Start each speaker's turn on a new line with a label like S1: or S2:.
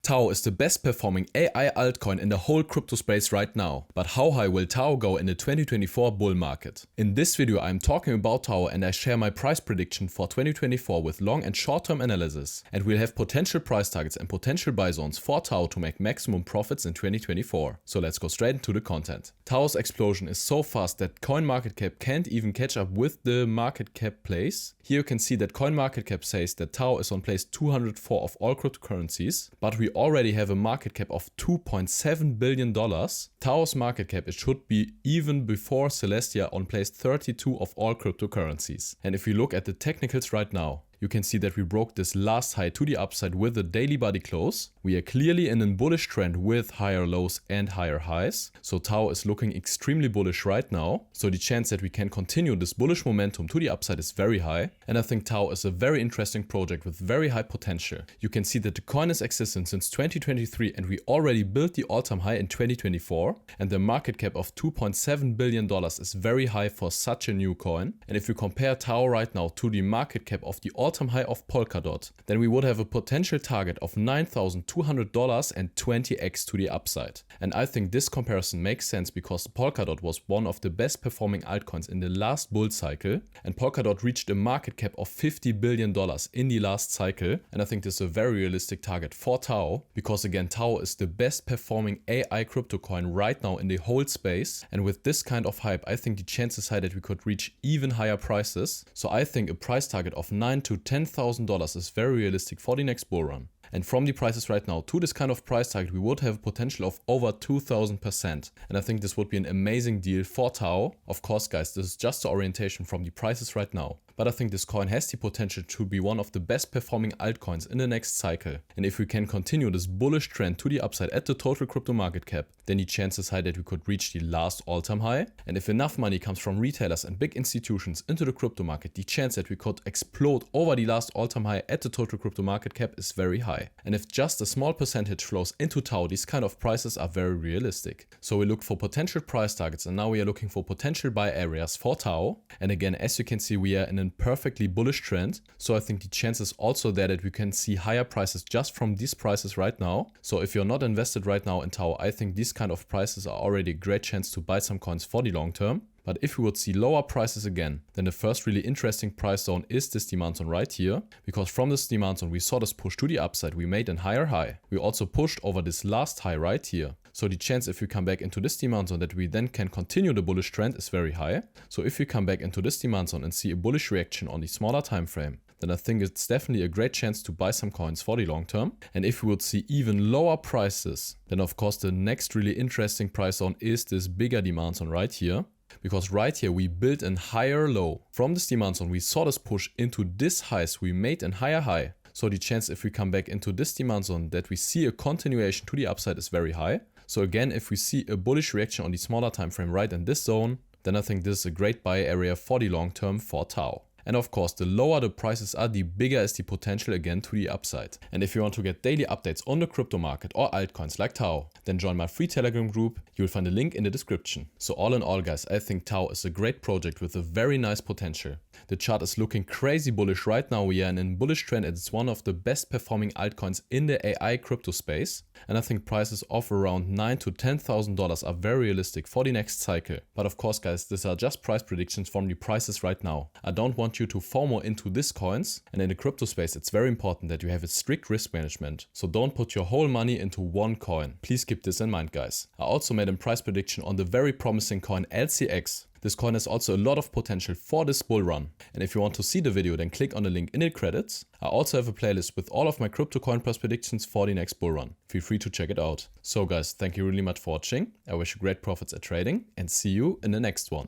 S1: TAO is the best performing AI altcoin in the whole crypto space right now. But how high will TAO go in the 2024 bull market? In this video I'm talking about TAO and I share my price prediction for 2024 with long and short term analysis. And we'll have potential price targets and potential buy zones for TAO to make maximum profits in 2024. So let's go straight into the content. TAO's explosion is so fast that CoinMarketCap can't even catch up with the market cap place. Here you can see that CoinMarketCap says that TAO is on place 204 of all cryptocurrencies, but we already have a market cap of $2.7 billion. TAO's market cap it should be even before Celestia on place 32 of all cryptocurrencies. And if we look at the technicals right now, you can see that we broke this last high to the upside with a daily body close. We are clearly in a bullish trend with higher lows and higher highs. So TAO is looking extremely bullish right now. So the chance that we can continue this bullish momentum to the upside is very high. And I think TAO is a very interesting project with very high potential. You can see that the coin is existent since 2023 and we already built the all-time high in 2024. And the market cap of $2.7 billion is very high for such a new coin. And if you compare TAO right now to the market cap of the all-time high of Polkadot, then we would have a potential target of $9,200 and 20x to the upside. And I think this comparison makes sense because Polkadot was one of the best performing altcoins in the last bull cycle, and Polkadot reached a market cap of $50 billion in the last cycle. And I think this is a very realistic target for TAO because again, TAO is the best performing AI crypto coin right now in the whole space. And with this kind of hype, I think the chances are high that we could reach even higher prices. So I think a price target of $9,000 to $10,000 is very realistic for the next bull run. And from the prices right now to this kind of price target, we would have a potential of over 2000%. And I think this would be an amazing deal for TAO. Of course, guys, this is just the orientation from the prices right now. But I think this coin has the potential to be one of the best performing altcoins in the next cycle. And if we can continue this bullish trend to the upside at the total crypto market cap, then the chances high that we could reach the last all-time high. And if enough money comes from retailers and big institutions into the crypto market, the chance that we could explode over the last all-time high at the total crypto market cap is very high. And if just a small percentage flows into TAO, these kind of prices are very realistic. So we look for potential price targets and now we are looking for potential buy areas for TAO. And again, as you can see, we are in a perfectly bullish trend. So I think the chance is also there that we can see higher prices just from these prices right now. So if you're not invested right now in TAO, I think these kind of prices are already a great chance to buy some coins for the long term. But if we would see lower prices again, then the first really interesting price zone is this demand zone right here. Because from this demand zone, we saw this push to the upside, we made a higher high. We also pushed over this last high right here. So the chance if we come back into this demand zone that we then can continue the bullish trend is very high. So if we come back into this demand zone and see a bullish reaction on the smaller time frame, then I think it's definitely a great chance to buy some coins for the long term. And if we would see even lower prices, then of course the next really interesting price zone is this bigger demand zone right here. Because right here we built a higher low. From this demand zone we saw this push into this highs, we made a higher high. So the chance if we come back into this demand zone that we see a continuation to the upside is very high. So again, if we see a bullish reaction on the smaller time frame right in this zone, then I think this is a great buy area for the long term for TAO. And of course, the lower the prices are, the bigger is the potential again to the upside. And if you want to get daily updates on the crypto market or altcoins like TAO, then join my free Telegram group. You'll find a link in the description. So all in all, guys, I think TAO is a great project with a very nice potential. The chart is looking crazy bullish right now. We are in a bullish trend and it's one of the best performing altcoins in the AI crypto space. And I think prices of around $9,000 to $10,000 are very realistic for the next cycle. But of course, guys, these are just price predictions from the prices right now. I don't want you to FOMO into these coins. And in the crypto space, it's very important that you have a strict risk management. So don't put your whole money into one coin. Please keep this in mind, guys. I also made a price prediction on the very promising coin LCX. This coin has also a lot of potential for this bull run. And if you want to see the video, then click on the link in the credits. I also have a playlist with all of my crypto coin price predictions for the next bull run. Feel free to check it out. So guys, thank you really much for watching. I wish you great profits at trading and see you in the next one.